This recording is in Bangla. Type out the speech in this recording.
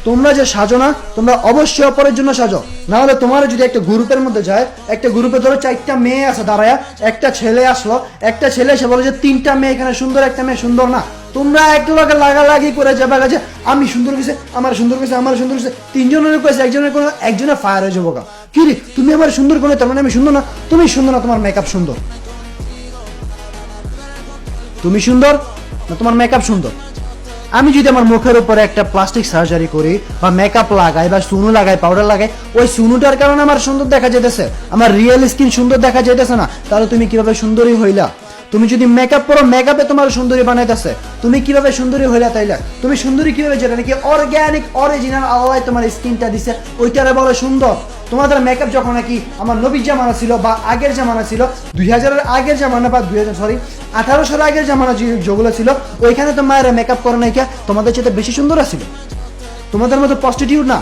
তোমরা যে সাজো না, তোমরা অবশ্যই অপরের জন্য সাজো। না হলে তোমার যদি একটা গ্রুপের মধ্যে যায়, একটা গ্রুপে ধরো 4টা মেয়ে আছে দাঁড়ায়া, একটা ছেলে আসলো, একটা ছেলে এসে বলে যে 3টা মেয়ে এখানে সুন্দর, একটা মেয়ে সুন্দর না। তোমরা এক লগে লাগালাগি করে যাবে যে আমি সুন্দর গেছে, আমার সুন্দর গেছে, আমার সুন্দর গেছে, 3জনের কয়েছে, একজনের ফায়ার হয়ে যাবো। কি রে তুমি আমার সুন্দর করে, তার মানে আমি সুন্দর না? তুমি সুন্দর না, তোমার মেকআপ সুন্দর। তুমি সুন্দর না, তোমার মেকআপ সুন্দর। আমি যদি আমার মুখের উপরে একটা প্লাস্টিক সার্জারি করি বা মেকআপ লাগাই বা সুনু লাগাই, পাউডার লাগাই, ওই সুনুটার কারণে আমার সুন্দর দেখা যেতেছে, আমার রিয়েল স্কিন সুন্দর দেখা যেতেছে না, তাহলে তুমি কিভাবে সুন্দরী হইলা? তুমি যদি মেকআপ করো, মেকআপে তোমার সুন্দরী বানাইতেছে, তুমি কিভাবে সুন্দরী হইলা? তাইলে তুমি সুন্দরী কিভাবে, যেটা নাকি অর্গ্যানিক অরিজিনাল আল্লাহ তোমার স্কিনটা দিছে, ওইটারে বলে সুন্দর। তোমাদের মেকআপ যখন নাকি আমার নবীর জামানা ছিল বা আগের জামানা ছিল, 2000-এর আগের জামানা বা 1800-এর আগের জামানা যেগুলো ছিল, ওইখানে তো মায়েরা মেকআপ করে নাই, তোমাদের চেয়ে বেশি সুন্দর আছিল, তোমাদের মতো প্রস্টিটিউট না।